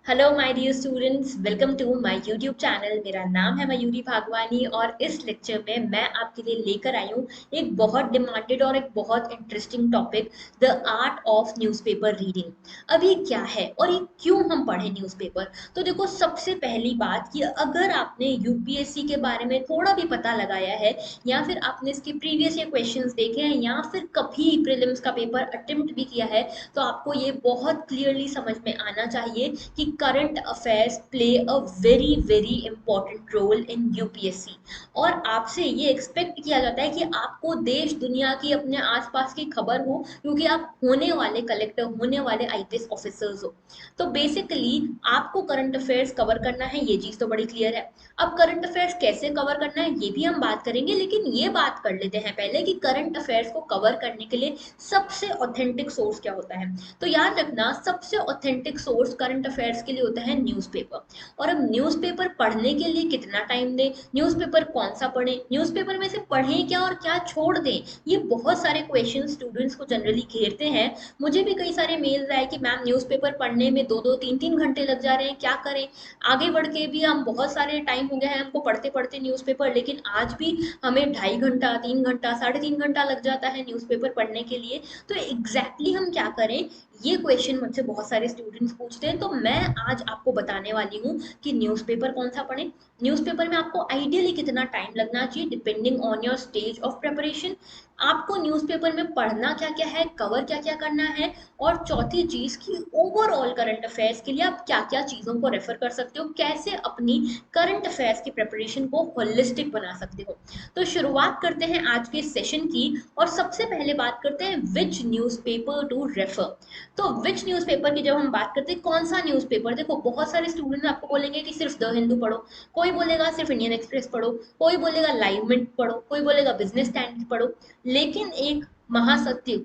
Hello my dear students, welcome to my YouTube channel. मेरा नाम है मयूरी भागवानी और इस लेक्चर में मैं आपके लिए लेकर आई हूँ एक बहुत डिमांडेड और एक बहुत interesting topic, the art of newspaper reading. अब ये क्या है और ये क्यों हम पढ़ें न्यूज़पेपर? तो देखो, सबसे पहली बात कि अगर आपने यूपीएससी के बारे में थोड़ा भी पता लगाया है या फिर आपने इसके प्रीवियस ईयर क्वेश्चंस देखे हैं या फिर कभी प्रीलिम्स का पेपर अटेम्प्ट भी किया है, तो आपको ये बहुत क्लियरली समझ में आना चाहिए कि current affairs play a very very important role in UPSC. और आपसे ये एक्सपेक्ट किया जाता है कि आपको देश दुनिया की अपने आसपास की खबर हो, क्योंकि आप होने वाले कलेक्टर, होने वाले आईपीएस ऑफिसर्स हो। तो बेसिकली आपको करंट अफेयर्स कवर करना है, ये चीज तो बड़ी क्लियर है। अब करंट अफेयर्स कैसे कवर करना है ये भी हम बात करेंगे, लेकिन ये बात कर लेते हैं पहले कि करंट अफेयर्स को कवर करने के लिए सबसे ऑथेंटिक सोर्स क्या होता है। तो याद रखना, सबसे ऑथेंटिक सोर्स करंट अफेयर्स के लिए होता है न्यूज़पेपर। और अब न्यूज़पेपर पढ़ने के लिए कितना टाइम दें, न्यूज़पेपर कौन सा पढ़ें, न्यूज़पेपर में से पढ़ें क्या और क्या छोड़ दें, ये बहुत सारे क्वेश्चन स्टूडेंट्स को जनरली घेरते हैं। मुझे भी कई सारे मेल्स आए कि मैम न्यूज़पेपर पढ़ने में दो दो तीन तीन घंटे लग जा रहे हैं, क्या करें। आगे बढ़ के भी हम बहुत सारे टाइम हो गया है हमको पढ़ते पढ़ते न्यूज़पेपर, लेकिन आज भी हमें 2.5 घंटा, 3 घंटा, 3.5 घंटा लग जाता है न्यूज़पेपर पढ़ने के लिए। तो एग्जैक्टली हम क्या करें, ये क्वेश्चन मुझसे बहुत सारे स्टूडेंट्स पूछते हैं। तो मैं आज आपको बताने वाली हूँ कि न्यूज़पेपर कौन सा पढ़ें, न्यूज़पेपर में आपको आइडियली कितना टाइम लगना चाहिए depending on your stage of preparation, आपको न्यूज़पेपर में पढ़ना क्या क्या है, कवर क्या क्या करना है, और चौथी चीज की ओवरऑल करंट अफेयर्स के लिए आप क्या क्या चीजों को रेफर कर सकते हो, कैसे अपनी करंट अफेयर्स की प्रिपरेशन को होलिस्टिक बना सकते हो। तो शुरुआत करते हैं आज के सेशन की, और सबसे पहले बात करते हैं विच न्यूज़पेपर टू रेफर। तो विच न्यूज़पेपर की जब हम बात करते हैं, कौन सा न्यूज़पेपर, देखो बहुत सारे स्टूडेंट आपको बोलेंगे कि सिर्फ द हिंदू पढ़ो, कोई बोलेगा सिर्फ इंडियन एक्सप्रेस पढ़ो, कोई बोलेगा लाइव मिनट पढ़ो, कोई बोलेगा बिजनेस स्टैंडर्ड पढ़ो। लेकिन एक महासत्य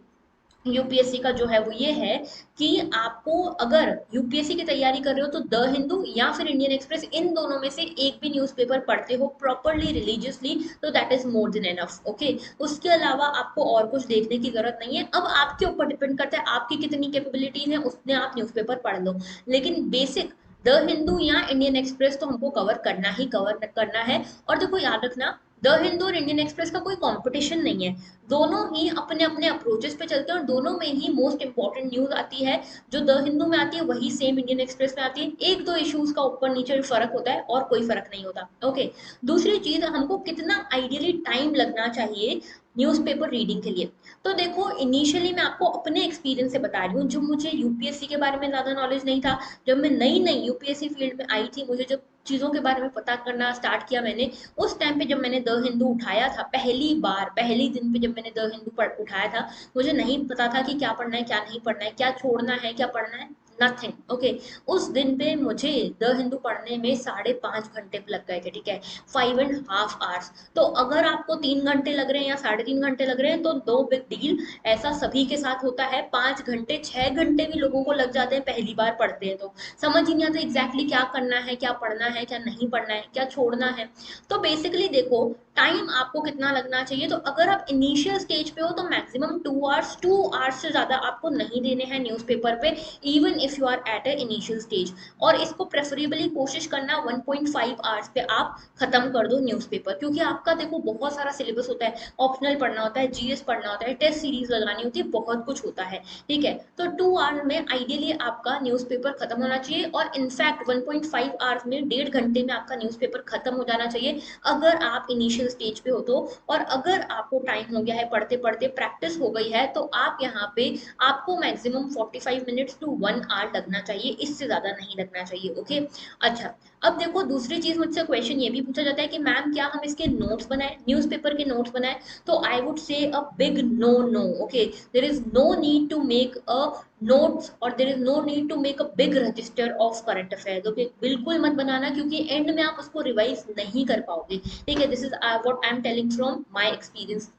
यूपीएससी का जो है वो ये है कि आपको अगर यूपीएससी की तैयारी कर रहे हो तो द हिंदू या फिर इंडियन एक्सप्रेस, इन दोनों में से एक भी न्यूज़पेपर पढ़ते हो प्रॉपरली रिलीजियसली, तो that is more than enough. Okay, उसके अलावा आपको और कुछ देखने की जरूरत नहीं है। अब आपके ऊपर डिपेंड करता है आपकी कितनी कैपेबिलिटीज है, उसने आप न्यूज़पेपर पढ़ लो। लेकिन बेसिक द हिंदू या इंडियन एक्सप्रेस तो हमको कवर करना ही कवर करना है। और देखो याद रखना, द हिंदू और इंडियन एक्सप्रेस का कोई कंपटीशन नहीं है, दोनों ही अपने अपने अप्रोचेस पे चलते हैं और दोनों में ही मोस्ट इंपॉर्टेंट न्यूज आती है। जो द हिंदू में आती है वही सेम इंडियन एक्सप्रेस में आती है, एक दो इश्यूज का ऊपर नीचे फर्क होता है और कोई फर्क नहीं होता। ओके, दूसरी चीज, हमको कितना आइडियली टाइम लगना चाहिए न्यूज़पेपर रीडिंग के लिए। तो देखो, इनिशियली मैं आपको अपने एक्सपीरियंस से बता रही हूँ, जो मुझे यूपीएससी के बारे में ज्यादा नॉलेज नहीं था, जब मैं नई नई यूपीएससी फील्ड में आई थी, मुझे जब चीजों के बारे में पता करना स्टार्ट किया मैंने, उस टाइम पे जब मैंने द हिंदू उठाया था पहली बार, पहली दिन पे जब मैंने द हिंदू उठाया था, मुझे नहीं पता था कि क्या पढ़ना है क्या नहीं पढ़ना है, क्या छोड़ना है क्या पढ़ना है, नथिंग। ओके, उस दिन पे मुझे द हिंदू पढ़ने में 5.5 घंटे लग गए थे, ठीक है, 5.5 आवर्स। तो अगर आपको 3 घंटे लग रहे हैं या 3.5 घंटे लग रहे हैं तो नो बिग डील, ऐसा सभी के साथ होता है। 5 घंटे 6 घंटे भी लोगों को लग जाते हैं पहली बार पढ़ते हैं तो समझ ही नहीं आता एग्जैक्टली क्या करना है, क्या पढ़ना है, क्या नहीं पढ़ना है, क्या छोड़ना है। तो बेसिकली देखो, टाइम आपको कितना लगना चाहिए, तो अगर आप इनिशियल स्टेज पे हो तो मैक्सिमम 2 आवर्स, 2 आवर्स से ज्यादा आपको नहीं देने हैं न्यूज़पेपर पे, even if you are at a initial stage. और इसको प्रेफरेबली कोशिश करना 1.5 आवर्स पे आप खत्म कर दो न्यूज़पेपर, क्योंकि आपका देखो बहुत सारा सिलेबस होता है, ऑप्शनल पढ़ना होता है, जीएस पढ़ना होता है, टेस्ट सीरीज लगानी होती है, बहुत कुछ होता है। ठीक है, तो 2 आवर में आइडियली आपका न्यूज़पेपर खत्म होना चाहिए, और इनफैक्ट 1.5 आवर्स में 1.5 घंटे में आपका न्यूज़पेपर खत्म हो जाना चाहिए अगर आप इनिशियल स्टेज पे हो तो। और अगर आपको टाइम हो गया है, पढ़ते पढ़ते प्रैक्टिस हो गई है, तो आप यहाँ पे आपको मैक्सिमम 45 मिनट्स टू 1 आवर लगना चाहिए, इससे ज्यादा नहीं लगना चाहिए। ओके, अच्छा, अब देखो दूसरी चीज, मुझसे क्वेश्चन ये भी पूछा जाता है कि मैम क्या हम इसके नोट्स बनाएं, न्यूज़पेपर के नोट्स बनाएं? तो I would say a big no no. Okay, there is no need to make a notes और there is no need to make a big register of current affairs. Okay, बिल्कुल मत बनाना, क्योंकि and में आप उसको revise नहीं कर पाओगे। ठीक है, this is what I am telling from my experience.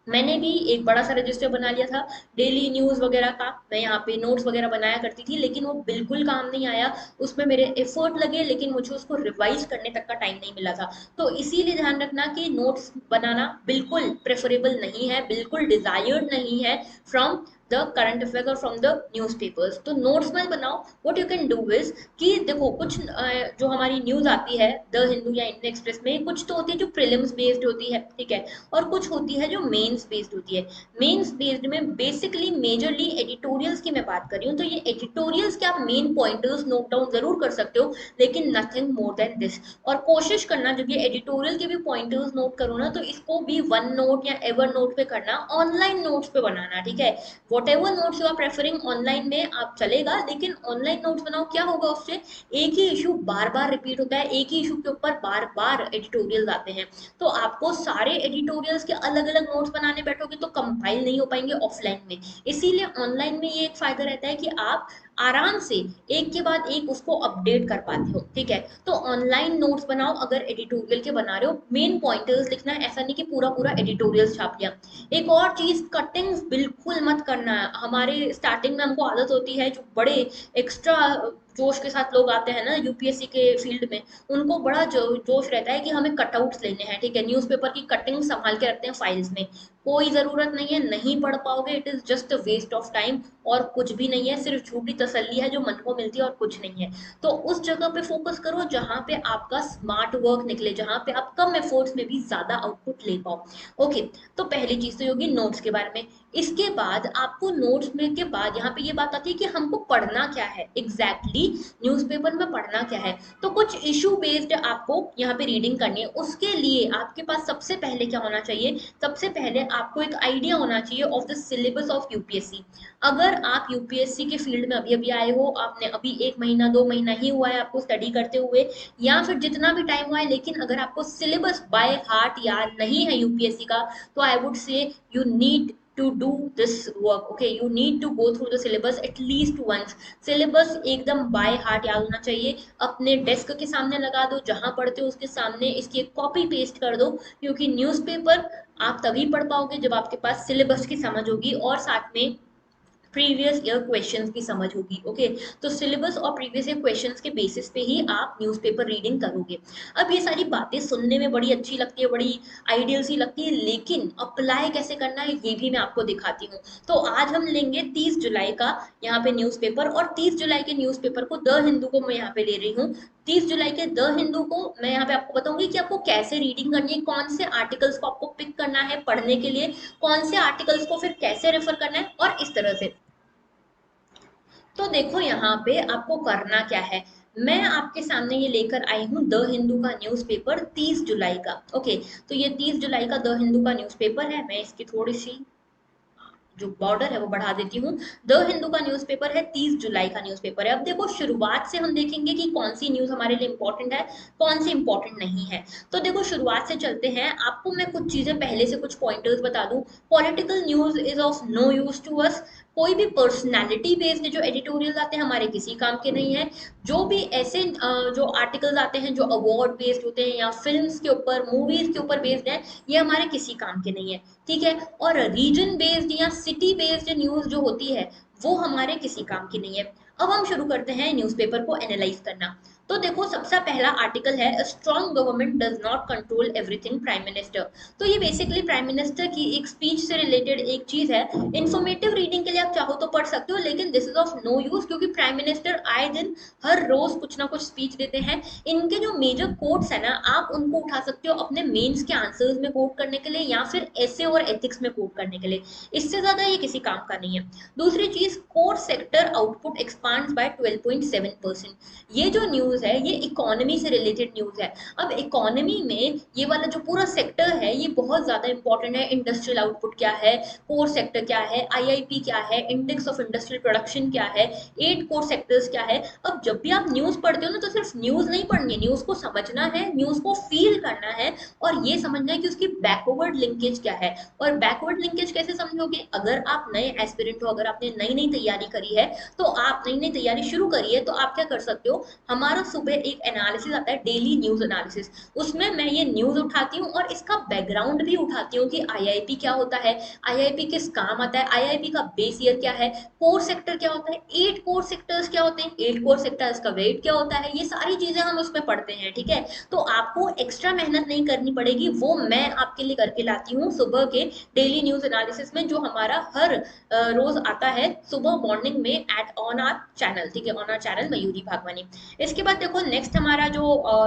मैंने भी एक बड़ा सा रजिस्टर बना लिया था डेली न्यूज वगैरह का, मैं यहाँ पे नोट्स वगैरह बनाया करती थी, लेकिन वो बिल्कुल काम नहीं आया। उसमें मेरे एफर्ट लगे लेकिन मुझे उसको रिवाइज करने तक का टाइम नहीं मिला था। तो इसीलिए ध्यान रखना कि नोट्स बनाना बिल्कुल प्रेफरेबल नहीं है, बिल्कुल डिजायर्ड नहीं है from the current affair from the newspapers. तो नोट्स मत बनाओ, what you can do is कि देखो कुछ जो हमारी न्यूज़ आती है द हिंदू या इंडियन एक्सप्रेस में, कुछ तो होती है जो प्रीलिम्स बेस्ड होती है, ठीक है, और कुछ होती है जो मेंस बेस्ड होती है। मेंस बेस्ड में बेसिकली मेजरली एडिटोरियल्स की मैं बात कर रही हूँ, तो ये एडिटोरियल्स के आप मेन पॉइंटर्स नोट डाउन जरूर कर सकते हो, लेकिन नथिंग मोर देन दिस। और कोशिश करना जब ये एडिटोरियल के भी पॉइंटर्स नोट करो ना, तो इसको भी वन नोट या एवर नोट पे करना, ऑनलाइन नोट्स पे बनाना, ठीक है। Whatever notes you are preferring online में आप चलेगा, लेकिन ऑनलाइन नोट्स बनाओ, क्या होगा उससे, एक ही इशू बार बार रिपीट होता है, एक ही इशू के ऊपर बार बार एडिटोरियल आते हैं, तो आपको सारे एडिटोरियल्स के अलग अलग नोट्स बनाने बैठोगे तो कंपाइल नहीं हो पाएंगे ऑफलाइन में। इसीलिए ऑनलाइन में ये एक फायदा रहता है कि आप आराम से एक के बाद एक उसको अपडेट कर पाते हो, ठीक है। तो ऑनलाइन नोट्स बनाओ अगर एडिटोरियल के बना रहे हो, मेन पॉइंटर्स लिखना है, ऐसा नहीं कि पूरा पूरा एडिटोरियल छाप लिया। एक और चीज, कटिंग्स बिल्कुल मत करना है। हमारे स्टार्टिंग में हमको आदत होती है, जो बड़े एक्स्ट्रा जोश के साथ लोग आते हैं ना यूपीएससी के फील्ड में, उनको बड़ा जोश रहता है कि हमें कटआउट्स लेने हैं, ठीक है, न्यूज़पेपर की कटिंग संभाल के रखते हैं फाइल्स में। कोई जरूरत नहीं है, नहीं पढ़ पाओगे, it is just a waste of time, और कुछ भी नहीं है, सिर्फ झूठी तसल्ली है जो मन को मिलती है और कुछ नहीं है। तो उस जगह पे फोकस करो जहां पे आपका स्मार्ट वर्क निकले, जहां पे आप कम एफर्ट्स में भी ज्यादा आउटपुट ले पाओ। ओके, तो पहली चीज तो होगी नोट्स के बारे में। इसके बाद आपको नोट्स में के बाद यहाँ पे ये बात आती है कि हमको पढ़ना क्या है एग्जैक्टली न्यूज़पेपर में पढ़ना क्या है। तो कुछ इशू बेस्ड आपको यहाँ पे रीडिंग करनी है, उसके लिए आपके पास सबसे पहले क्या होना चाहिए, सबसे पहले आपको एक आइडिया होना चाहिए of the syllabus of UPSC. अगर आप यूपीएससी के फील्ड में अभी अभी आए हो, आपने अभी 1 महीना 2 महीना ही हुआ है आपको स्टडी करते हुए, या फिर जितना भी टाइम हुआ है, लेकिन अगर आपको सिलेबस बाय हार्ट याद नहीं है यूपीएससी का, तो आई वुड से you need to do this work, okay, you need to go through the syllabus at least once। Syllabus एकदम बाय हार्ट याद होना चाहिए, अपने डेस्क के सामने लगा दो, जहां पढ़ते हो उसके सामने इसकी एक कॉपी पेस्ट कर दो, क्योंकि न्यूज़पेपर आप तभी पढ़ पाओगे जब आपके पास सिलेबस की समझ होगी और साथ में प्रीवियस ईयर क्वेश्चंस की समझ होगी। ओके, तो सिलेबस और प्रीवियस ईयर क्वेश्चंस के बेसिस पे ही आप न्यूज़पेपर रीडिंग करोगे। अब ये सारी बातें सुनने में बड़ी अच्छी लगती है, बड़ी आइडियल सी लगती है, लेकिन अप्लाई कैसे करना है ये भी मैं आपको दिखाती हूँ। तो आज हम लेंगे 30 जुलाई का यहाँ पे न्यूज़पेपर, और 30 जुलाई के न्यूज़पेपर को द हिंदू को मैं यहाँ पे ले रही हूँ। 30 जुलाई के द हिंदू को मैं यहाँ पे आपको बताऊंगी कि आपको कैसे रीडिंग करनी है, कौन से आर्टिकल्स को आपको पिक करना है पढ़ने के लिए, कौन से आर्टिकल्स को फिर कैसे रेफर करना है, और इस तरह से। तो देखो यहाँ पे आपको करना क्या है, मैं आपके सामने ये लेकर आई हूँ द हिंदू का न्यूज़पेपर 30 जुलाई का। ओके, तो ये 30 जुलाई का द हिंदू का न्यूज़पेपर है, मैं इसकी थोड़ी सी जो बॉर्डर है वो बढ़ा देती हूँ। द हिंदू का न्यूज़पेपर है, 30 जुलाई का न्यूज़पेपर है। अब देखो शुरुआत से हम देखेंगे कि कौन सी न्यूज़ हमारे लिए इंपॉर्टेंट है, कौन सी इंपॉर्टेंट नहीं है। तो देखो शुरुआत से चलते हैं, आपको मैं कुछ चीजें पहले से कुछ पॉइंटर्स बता दूं। Political news is of no use to us. कोई भी पर्सनैलिटी बेस्ड जो एडिटोरियल आते हैं हमारे किसी काम के नहीं है। जो भी ऐसे जो आर्टिकल्स आते हैं जो अवार्ड बेस्ड होते हैं या फिल्म्स के ऊपर मूवीज के ऊपर बेस्ड है, ये हमारे किसी काम के नहीं है, ठीक है। और रीजन बेस्ड या सिटी बेस्ड न्यूज जो होती है वो हमारे किसी काम की नहीं है। अब हम शुरू करते हैं न्यूज़पेपर को एनालाइज करना। तो देखो सबसे पहला आर्टिकल है, strong government does not control everything prime minister. तो ये बेसिकली प्राइम मिनिस्टर की एक स्पीच से रिलेटेड एक चीज है। इन्फॉर्मेटिव रीडिंग के लिए आप चाहो तो पढ़ सकते हो, लेकिन this is of no use, क्योंकि प्राइम मिनिस्टर आए दिन हर रोज कुछ ना कुछ स्पीच देते हैं। इनके जो मेजर कोट्स है ना, आप उनको उठा सकते हो अपने मेंस के आंसर्स में कोट करने के लिए, या फिर ऐसे और एथिक्स में कोट करने के लिए। इससे ज्यादा ये किसी काम का नहीं है। दूसरी चीज, core sector output expands by 12.7%। ये जो न्यूज है ये इकोनॉमी से रिलेटेड न्यूज है। अब इकोनॉमी में ये वाला जो पूरा सेक्टर है ये बहुत ज्यादा इंपॉर्टेंट है। इंडस्ट्रियल आउटपुट क्या है, कोर सेक्टर क्या है, आईआईपी क्या है, इंडेक्स ऑफ इंडस्ट्रियल प्रोडक्शन क्या है, 8 कोर सेक्टर्स क्या है। अब जब भी आप न्यूज पढ़ते हो ना, तो सिर्फ न्यूज नहीं पढ़नी है, न्यूज को समझना है, न्यूज को फील करना है, और ये समझना है कि उसकी बैकवर्ड लिंकेज क्या है। और बैकवर्ड लिंकेज कैसे समझोगे, अगर आप नए एस्पिरेंट हो, अगर आपने नई नई तैयारी करी है, तो आप नई नई तैयारी शुरू करी है, तो आप क्या कर सकते हो, हमारा सुबह एक एनालिसिस आता है, डेली न्यूज एनालिसिस। उसमें मैं ये न्यूज उठाती हूँ और इसका बैकग्राउंड भी उठाती हूँ कि आईआईपी क्या होता है, आईआईपी किस काम आता है, आईआईपी का बेस ईयर क्या है, कोर सेक्टर क्या होता है, 8 कोर सेक्टर्स क्या होते हैं, 8 कोर सेक्टर्स का वेट क्या होता है, ये सारी चीजें हम उसमें पढ़ते हैं। ठीक है, तो आपको एक्स्ट्रा मेहनत नहीं करनी पड़ेगी, वो मैं आपके लिए करके लाती हूँ सुबह के डेली न्यूज एनालिसिस में, जो हमारा हर रोज आता है सुबह मॉर्निंग में एट ऑन आवर चैनल। ठीक है, on our channel Mayuri Bhagwani. इसके बाद देखो नेक्स्ट हमारा जो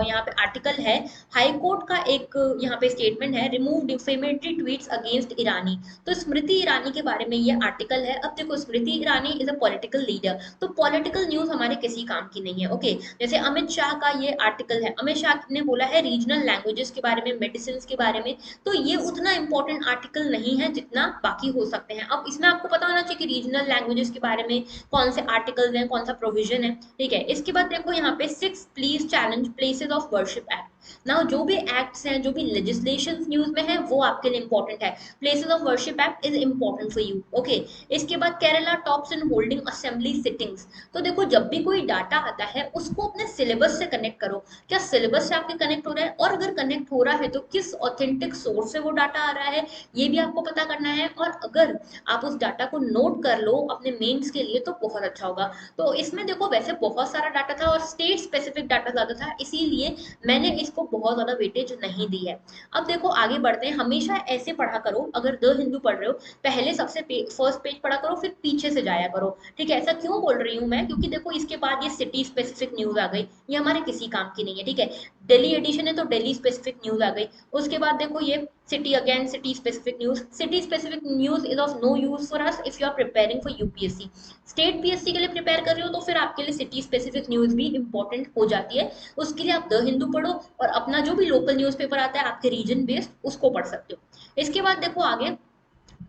यहाँ पे आर्टिकल है, हाई कोर्ट का एक यहाँ पे स्टेटमेंट है, रिमूव डिफेमेटरी ट्वीट्स अगेंस्ट ईरानी। तो स्मृति ईरानी के बारे में ये आर्टिकल है। अब देखो Smriti Irani is a political leader, तो पॉलिटिकल न्यूज हमारे किसी काम की नहीं है। ओके, जैसे अमित शाह का ये आर्टिकल है, अमित शाह ने बोला है रीजनल लैंग्वेजेस के बारे में, मेडिसिन के बारे में, तो ये उतना इंपॉर्टेंट आर्टिकल नहीं है जितना बाकी हो सकते हैं। अब इसमें आपको पता होना चाहिए कि रीजनल लैंग्वेजेस के बारे में कौन से आर्टिकल्स हैं, कौन सा प्रोविजन है। ठीक है, इसके बाद देखो यहाँ पे 6 please challenge places of worship act. Now जो भी एक्ट्स हैं, जो भी लेजिस्लेशन न्यूज में है, वो आपके लिए इंपॉर्टेंट है। Places of worship act is important for you. Okay, इसके बाद Kerala tops in holding assembly sittings. तो देखो जब भी कोई डाटा आता है उसको अपने सिलेबस से कनेक्ट करो, क्या सिलेबस से आपके कनेक्ट हो रहा है, और अगर कनेक्ट हो रहा है तो किस ऑथेंटिक सोर्स से वो डाटा आ रहा है, ये भी आपको पता करना है। और अगर आप उस डाटा को नोट कर लो अपने मेंस के लिए तो बहुत अच्छा होगा। तो इसमें देखो वैसे बहुत सारा डाटा था और स्टेट स्पेसिफिक डाटा ज्यादा था, इसीलिए मैंने इसको बहुत ज्यादा वेटेज नहीं दी है। अब देखो आगे बढ़ते हैं, हमेशा ऐसे पढ़ा करो, अगर द हिंदू पढ़ रहे हो पहले सबसे फर्स्ट पेज पढ़ा करो, फिर पीछे से जाया करो। ठीक है, ऐसा क्यों बोल रही हूँ मैं, क्योंकि देखो इसके बाद ये सिटी स्पेसिफिक न्यूज आ गई, ये हमारे किसी काम की नहीं है। ठीक है, दिल्ली एडिशन है तो दिल्ली स्पेसिफिक न्यूज आ गई। उसके बाद देखो ये city, again city specific news. City specific news is of no use for us if you are preparing for UPSC. State PSC के लिए प्रिपेयर कर रहे हो तो फिर आपके लिए सिटी स्पेसिफिक न्यूज भी इंपॉर्टेंट हो जाती है। उसके लिए आप द हिंदू पढ़ो और अपना जो भी लोकल न्यूज़पेपर आता है आपके रीजन बेस्ड, उसको पढ़ सकते हो। इसके बाद देखो आगे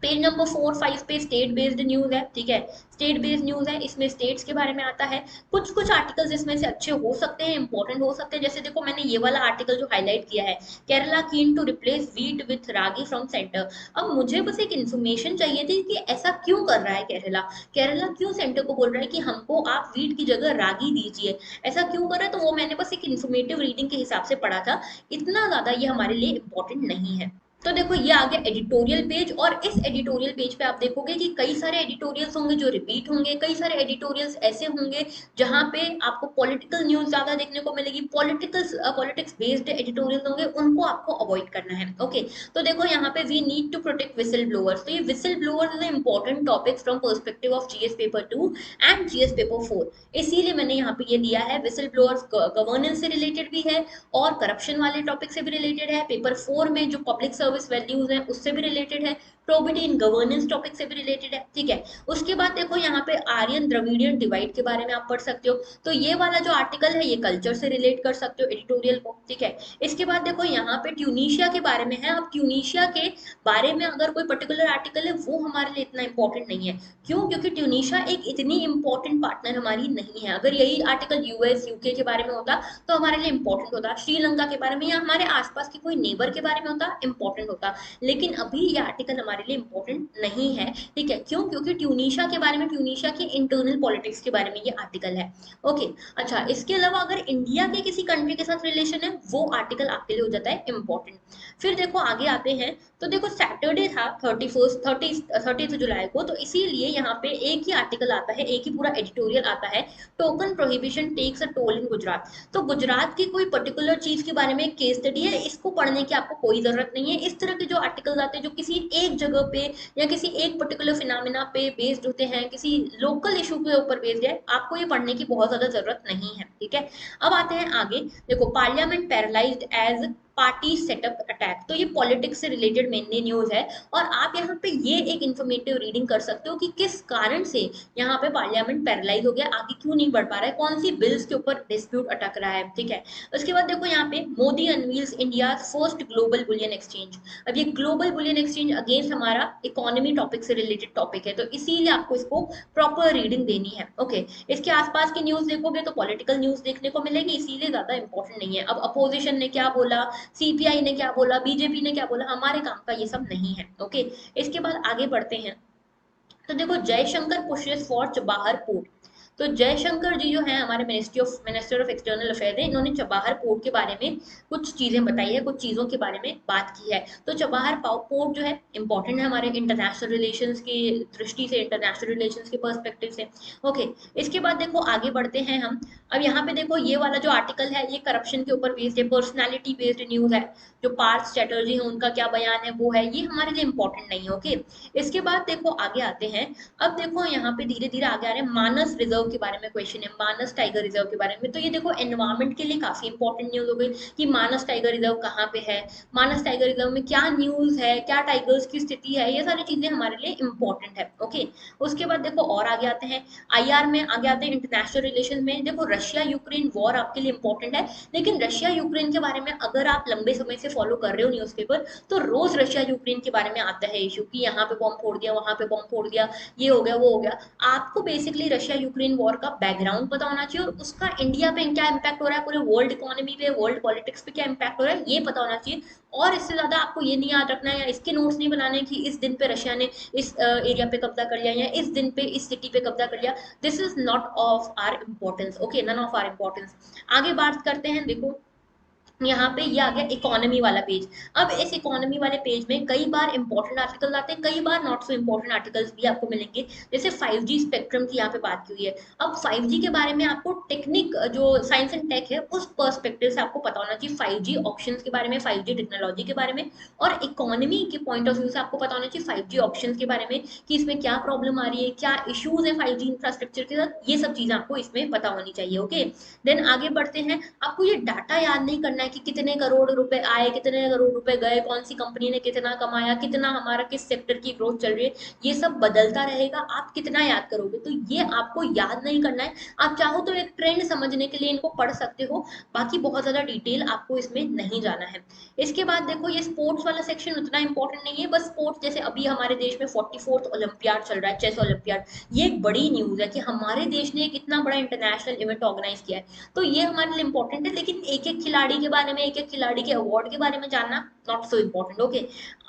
पेज नंबर 4 5 पे स्टेट बेस्ड न्यूज है। ठीक है, स्टेट बेस्ड न्यूज है, इसमें स्टेट्स के बारे में आता है। कुछ कुछ आर्टिकल्स इसमें से अच्छे हो सकते हैं, इंपॉर्टेंट हो सकते हैं। जैसे देखो मैंने ये वाला आर्टिकल जो हाईलाइट किया है, Kerala keen to replace wheat with ragi from centre. अब मुझे बस एक इन्फॉर्मेशन चाहिए थी कि ऐसा क्यों कर रहा है केरला, केरला क्यों सेंटर को बोल रहा है कि हमको आप वीट की जगह रागी दीजिए, ऐसा क्यों कर रहा है। तो वो मैंने बस एक इन्फॉर्मेटिव रीडिंग के हिसाब से पढ़ा था, इतना ज्यादा ये हमारे लिए इंपॉर्टेंट नहीं है। तो देखो ये आ गया एडिटोरियल पेज, और इस एडिटोरियल पेज पे आप देखोगे कि कई सारे एडिटोरियल्स होंगे जो रिपीट होंगे, कई सारे एडिटोरियल्स ऐसे होंगे जहां पे आपको पॉलिटिकल न्यूज ज्यादा देखने को मिलेगी, पॉलिटिक्स बेस्ड एडिटोरियल्स होंगे, उनको आपको अवॉइड करना है। ओके, तो देखो यहाँ पे we need to protect whistle blowers. तो ये whistle blowers is important topic from perspective of GS paper 2 and GS paper 4, इसीलिए मैंने यहाँ पे ये दिया है। विसल ब्लोअर्स गवर्नेंस से रिलेटेड भी है और करप्शन वाले टॉपिक से भी रिलेटेड है। पेपर 4 में जो पब्लिक सर्विस वैल्यूज है उससे भी रिलेटेड है, प्रोबिटी इन गवर्नेंस टॉपिक से भी रिलेटेड है। ठीक है, उसके बाद देखो यहाँ पे आर्यन द्रविडियन डिवाइड के बारे में आप पढ़ सकते हो, तो ये वाला जो आर्टिकल है ये कल्चर से रिलेट कर सकते हो एडिटोरियल को। ठीक है, इसके बाद देखो यहाँ पे ट्यूनीशिया के बारे में है। अब ट्यूनीशिया के बारे में अगर कोई पर्टिकुलर आर्टिकल है वो हमारे लिए इतना इंपॉर्टेंट नहीं है, क्यों, क्योंकि ट्यूनीशिया एक इतनी इंपॉर्टेंट पार्टनर हमारी नहीं है। अगर यही आर्टिकल यूएस यूके के बारे में होता तो हमारे लिए इंपॉर्टेंट होता, श्रीलंका के बारे में या हमारे आसपास के कोई नेबर के बारे में होता, इंपॉर्टेंट होता, लेकिन अभी ये आर्टिकल हमारे लिए इंपॉर्टेंट नहीं है। ठीक है, क्यों, क्योंकि ट्यूनीशिया के बारे में, ट्यूनीशिया की इंटरनल पॉलिटिक्स के बारे में ये आर्टिकल है। ओके, अच्छा इसके अलावा अगर इंडिया के किसी कंट्री के साथ रिलेशन है वो आर्टिकल आपके लिए हो जाता है इंपॉर्टेंट। फिर देखो आगे आते हैं, तो देखो सैटरडे था 30 जुलाई को, तो इसीलिए यहाँ पे एक ही आर्टिकल आता है, एक ही पूरा एडिटोरियल आता है, token prohibition takes a toll in Gujarat. तो गुजरात की कोई पर्टिकुलर चीज के बारे में एक केस स्टडी है, इसको पढ़ने की आपको कोई जरूरत नहीं है। इस तरह के जो आर्टिकल्स आते हैं जो किसी एक जगह पे या किसी एक पर्टिकुलर फिनोमिना पे बेस्ड होते हैं, किसी लोकल इशू के ऊपर बेस्ड है, आपको ये पढ़ने की बहुत ज्यादा जरूरत नहीं है। ठीक है, अब आते हैं आगे, देखो parliament paralysed as party setup attack. तो ये पॉलिटिक्स से रिलेटेड मेनली न्यूज है, और आप यहाँ पे ये एक इन्फॉर्मेटिव रीडिंग कर सकते हो कि किस कारण से यहाँ पे पार्लियामेंट पैरालाइज हो गया, आगे क्यों नहीं बढ़ पा रहा है, कौन सी बिल्स के ऊपर डिस्प्यूट अटक रहा है। ठीक है, उसके बाद देखो यहाँ पे Modi unveils India first global bullion exchange. अब ये ग्लोबल बुलियन एक्सचेंज अगेंस्ट हमारा इकोनॉमी टॉपिक से रिलेटेड टॉपिक है, तो इसीलिए आपको इसको प्रॉपर रीडिंग देनी है। ओके, इसके आसपास की न्यूज देखोगे तो पॉलिटिकल न्यूज देखने को मिलेगी, इसीलिए ज्यादा इंपॉर्टेंट नहीं है। अब अपोजिशन ने क्या बोला, सीपीआई ने क्या बोला, बीजेपी ने क्या बोला, हमारे काम का ये सब नहीं है। ओके, इसके बाद आगे बढ़ते हैं, तो देखो Jaishankar pushes for Chabahar port. तो जयशंकर जी जो है हमारे मिनिस्टर ऑफ एक्सटर्नल अफेयर है, इन्होंने चबाहर पोर्ट के बारे में कुछ चीजें बताई है, कुछ चीजों के बारे में बात की है। तो चबाहर पोर्ट जो है इंपॉर्टेंट है हमारे इंटरनेशनल रिलेशंस की दृष्टि से, इंटरनेशनल रिलेशंस के पर्सपेक्टिव से। ओके, इसके बाद देखो आगे बढ़ते हैं हम। अब यहाँ पे देखो ये वाला जो आर्टिकल है ये करप्शन के ऊपर बेस्ड है, पर्सनैलिटी बेस्ड न्यूज है। जो पार्थ चैटर्जी है उनका क्या बयान है वो है, ये हमारे लिए इंपॉर्टेंट नहीं है। ओके, इसके बाद देखो आगे आते हैं। अब देखो यहाँ पे धीरे धीरे आगे आ रहे हैं, मानस रिजर्व के बारे में क्वेश्चन है, मानस टाइगर रिजर्व के बारे में। तो ये देखो एनवायरमेंट के लिए काफी इंपॉर्टेंट न्यूज हो गई कि मानस टाइगर रिजर्व कहाँ पे है, मानस टाइगर रिजर्व में क्या न्यूज है, क्या टाइगर्स की स्थिति है, ये सारी चीजें हमारे लिए इंपॉर्टेंट है। ओके, उसके बाद देखो और आगे आते हैं, आईआर में आगे आते हैं, इंटरनेशनल रिलेशन में। देखो रशिया यूक्रेन वॉर आपके लिए इंपॉर्टेंट है, लेकिन रशिया यूक्रेन के बारे में अगर आप लंबे समय से फॉलो कर रहे हो न्यूज़पेपर, तो रोज रशिया यूक्रेन के बारे में आता है इशू कि यहाँ पे बॉम्ब फोड़ दिया, वहां पे बॉम्ब फोड़ दिया, ये हो गया वो हो गया। आपको बेसिकली रशिया यूक्रेन वॉर का बैकग्राउंड पता होना चाहिए और उसका इंडिया पे क्या इम्पैक्ट हो रहा है, पूरे वर्ल्ड इकोनॉमी पे, वर्ल्ड पॉलिटिक्स पे क्या इम्पैक्ट हो रहा है, ये पता होना चाहिए। और इससे ज्यादा आपको ये नहीं याद रखना है या इसके नोट्स नहीं बनाने कि इस दिन पे रशिया ने इस एरिया पे कब्जा कर लिया या इस दिन पे इस सिटी पे कब्जा कर लिया। This is not of our importance. Okay, none of our importance. आगे बात करते हैं, देखो यहाँ पे ये आ गया इकोनॉमी वाला पेज। अब इस इकोनॉमी वाले पेज में कई बार इंपॉर्टेंट आर्टिकल आते हैं, कई बार नॉट सो इंपॉर्टेंट आर्टिकल्स भी आपको मिलेंगे। जैसे 5G स्पेक्ट्रम की यहाँ पे बात की हुई है। अब 5G के बारे में आपको टेक्निक जो साइंस एंड टेक है उस पर्सपेक्टिव से आपको पता होना चाहिए, 5G ऑप्शंस के बारे में, 5G टेक्नोलॉजी के बारे में, और इकोनॉमी के पॉइंट ऑफ व्यू से आपको पता होना चाहिए 5G ऑप्शंस के बारे में कि इसमें क्या प्रॉब्लम आ रही है, क्या इश्यूज है 5G इंफ्रास्ट्रक्चर के साथ, ये सब चीजें आपको इसमें पता होनी चाहिए। ओके, देन आगे बढ़ते हैं। आपको ये डाटा याद नहीं करना है कि कितने करोड़ रुपए आए, कितने करोड़ रुपए गए, कौन सी कंपनी ने कितना कमाया, कितना हमारा किस सेक्टर की ग्रोथ चल रही है, ये सब बदलता रहेगा। आप कितना याद करोगे, तो ये आपको याद नहीं करना है। आप चाहो तो एक ट्रेंड समझने के लिए इनको पढ़ सकते हो, बाकी बहुत ज्यादा डिटेल आपको इसमें नहीं जाना है। इसके बाद देखो ये स्पोर्ट्स वाला सेक्शन उतना इंपॉर्टेंट नहीं है, बस स्पोर्ट्स जैसे अभी हमारे देश में 44th ओलंपियाड चल रहा है, चेस ओलंपियाड। ये एक बड़ी न्यूज है कि हमारे देश ने एक इतना बड़ा इंटरनेशनल इवेंट ऑर्गेनाइज किया है, तो ये हमारे लिए इंपॉर्टेंट है। लेकिन एक एक खिलाड़ी के बारे में, एक एक खिलाड़ी के अवार्ड के बारे में जानना नॉट सो इम्पोर्टेंट। ओके,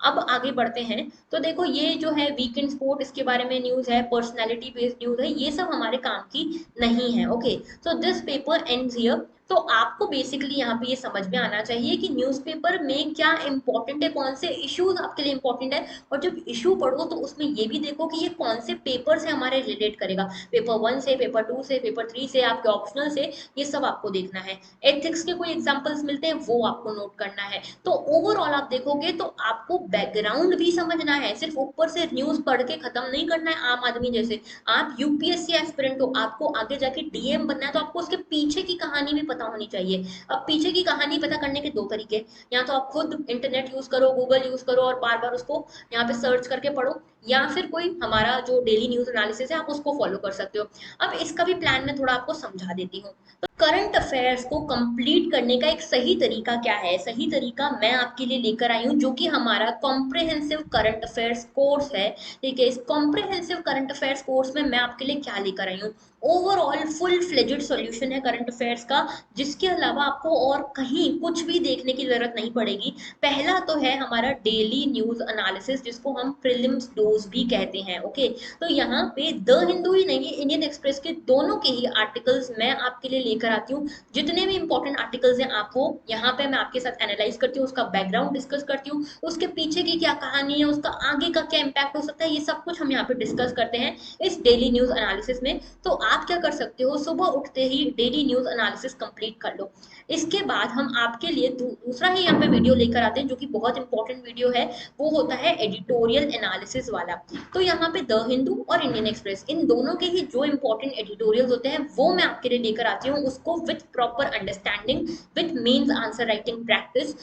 अब आगे बढ़ते हैं। तो देखो ये जो है वीकेंड स्पोर्ट, इसके बारे में न्यूज है, पर्सनैलिटी बेस्ड न्यूज है, ये सब हमारे काम की नहीं है। Okay, so this paper ends here. तो आपको बेसिकली यहाँ पे ये समझ में आना चाहिए कि न्यूज़पेपर में क्या इंपॉर्टेंट है, कौन से इश्यूज आपके लिए इंपॉर्टेंट है, और जब इशू पढ़ो तो उसमें ये भी देखो कि ये कौन से पेपर से हमारे रिलेट करेगा, पेपर 1 से, पेपर 2 से, पेपर 3 से, आपके ऑप्शनल से, ये सब आपको देखना है। एथिक्स के कोई एग्जाम्पल्स मिलते हैं वो आपको नोट करना है। तो ओवरऑल आप देखोगे तो आपको बैकग्राउंड भी समझना है, सिर्फ ऊपर से न्यूज पढ़ के खत्म नहीं करना है आम आदमी जैसे। आप यूपीएससी एस्पिरेंट हो, आपको आगे जाके डीएम बनना है, तो आपको उसके पीछे की कहानी भी पता होनी चाहिए। अब पीछे की कहानी पता करने के दो तरीके, या तो आप खुद इंटरनेट यूज करो, गूगल यूज करो और बार बार उसको यहाँ पे सर्च करके पढ़ो, या फिर कोई हमारा जो डेली न्यूज एनालिसिस है आप उसको फॉलो कर सकते हो। अब इसका भी प्लान मैं थोड़ा आपको समझा देती हूँ। तो करंट अफेयर्स को कंप्लीट करने का एक सही तरीका क्या है, सही तरीका मैं आपके लिए लेकर आई हूँ, जो कि हमारा कॉम्प्रिहेंसिव करंट अफेयर्स कोर्स है। ठीक है, इस कॉम्प्रिहेंसिव करंट अफेयर्स कोर्स में मैं आपके लिए क्या लेकर आई हूँ, ओवरऑल फुल फ्लेजेड सॉल्यूशन है करंट अफेयर्स का, जिसके अलावा आपको और कहीं कुछ भी देखने की जरूरत नहीं पड़ेगी। पहला तो है हमारा डेली न्यूज एनालिसिस, जिसको हम प्रीलिम्स डोज भी कहते हैं। ओके, तो यहाँ पे द हिंदू ही नहीं, इंडियन एक्सप्रेस के दोनों के ही आर्टिकल्स मैं आपके लिए लेकर आती हूँ। जितने भी इंपॉर्टेंट आर्टिकल्स हैं आपको यहाँ पे मैं आपके साथ एनालाइज करती हूँ, उसका बैकग्राउंड डिस्कस करती हूँ, उसके पीछे की क्या कहानी है, उसका आगे का क्या इम्पैक्ट हो सकता है, ये सब कुछ हम यहाँ पे डिस्कस करते हैं इस डेली न्यूज एनालिसिस में। तो आप क्या कर सकते हो, सुबह उठते ही डेली न्यूज एनालिसिस कंप्लीट कर लो। इसके बाद हम आपके लिए दूसरा ही यहाँ पे वीडियो लेकर आते हैं, जो कि बहुत इंपॉर्टेंट वीडियो है, वो होता है एडिटोरियल एनालिसिस वाला। तो यहाँ पे द हिंदू और इंडियन एक्सप्रेस, इन दोनों के ही जो इंपॉर्टेंट एडिटोरियल्स होते हैं वो मैं आपके लिए लेकर आती हूँ, उसको with proper understanding, with means answer writing practice.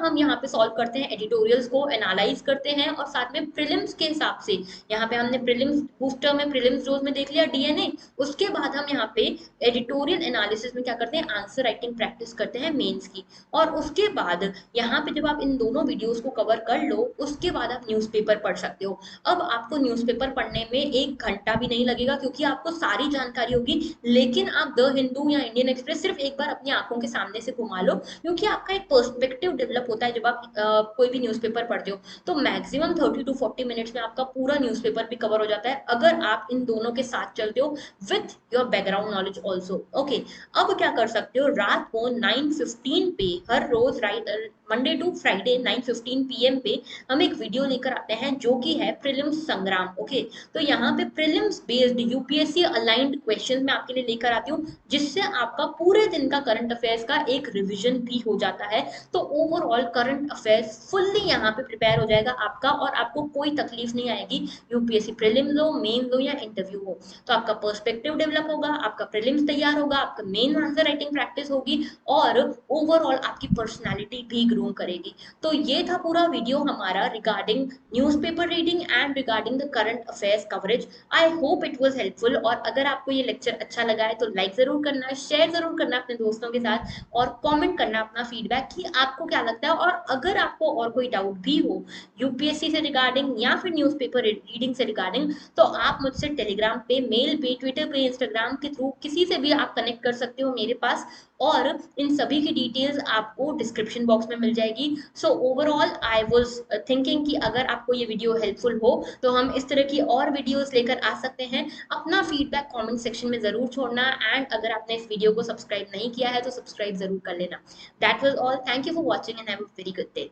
हम यहाँ पे सॉल्व करते हैं, एडिटोरियल्स को एनालाइज करते हैं, और साथ में प्रीलिम्स के हिसाब से, यहाँ पे हमने प्रीलिम्स बूस्टर में, प्रीलिम्स डोज में देख लिया डीएनए, उसके बाद हम यहाँ पे एडिटोरियल एनालिसिस में क्या करते हैं, आंसर राइटिंग प्रैक्टिस करते हैं मेंस की। और उसके बाद यहाँ पे जब आप इन दोनों वीडियोस को कवर कर लो, उसके बाद आप न्यूज़पेपर पढ़ सकते हो। अब आपको न्यूज़पेपर पढ़ने में 1 घंटा भी नहीं लगेगा क्योंकि आपको सारी जानकारी होगी। लेकिन आप द हिंदू या इंडियन एक्सप्रेस सिर्फ एक बार अपनी आंखों के सामने से घुमा लो, क्योंकि आपका एक पर्सपेक्टिव डेवलप होता है जब आप कोई भी न्यूज़पेपर पढ़ते हो। तो मैक्सिमम 30 टू 40 मिनट्स में आपका पूरा न्यूज़पेपर भी कवर हो जाता है अगर आप इन दोनों के साथ चलते हो with your background knowledge also. Okay, अब क्या कर सकते हो, रात को 9:15 पे हर रोज, right, Monday to Friday 9:15 PM पे हम एक वीडियो लेकर आते हैं जो कि है प्रीलिम्स संग्राम। ओके, तो यहाँ पे prelims based UPSC aligned question मैं आपके लिए लेकर आती हूँ, जिससे आपका पूरे दिन का करंट अफेयर्स का एक रिवीजन भी हो जाता है। तो ओवरऑल करंट अफेयर्स फुल्ली यहाँ पे प्रिपेयर हो जाएगा आपका, और आपको कोई तकलीफ नहीं आएगी। यूपीएससी प्रीलिम्स हो, मेन हो या इंटरव्यू हो, तो आपका पर्सपेक्टिव डेवलप होगा, आपका प्रीलिम्स तैयार होगा, आपका मेन आंसर राइटिंग प्रैक्टिस होगी, और ओवरऑल आपकी पर्सनालिटी भी ग्रूम करेगी। तो ये था पूरा वीडियो हमारा regarding newspaper reading and regarding the current affairs coverage. I hope it was helpful, और अगर आपको ये लेक्चर अच्छा लगा है तो लाइक जरूर करना, शेयर जरूर करना अपने दोस्तों के साथ, और कमेंट करना अपना फीडबैक कि आपको क्या लगता है। और अगर आपको और कोई डाउट भी हो यूपीएससी से रिगार्डिंग या फिर न्यूज़पेपर रीडिंग से रिगार्डिंग, तो आप मुझसे टेलीग्राम पे, मेल पे, ट्विटर पे, इंस्टाग्राम के थ्रू किसी से भी आप कनेक्ट कर सकते हो मेरे पास, और इन सभी की डिटेल्स आपको डिस्क्रिप्शन बॉक्स में मिल जाएगी। So overall I was thinking कि अगर आपको ये वीडियो हेल्पफुल हो तो हम इस तरह की और वीडियोस लेकर आ सकते हैं। अपना फीडबैक कमेंट सेक्शन में जरूर छोड़ना, एंड अगर आपने इस वीडियो को सब्सक्राइब नहीं किया है तो सब्सक्राइब जरूर कर लेना। That was all, thank you for watching and have a very good day.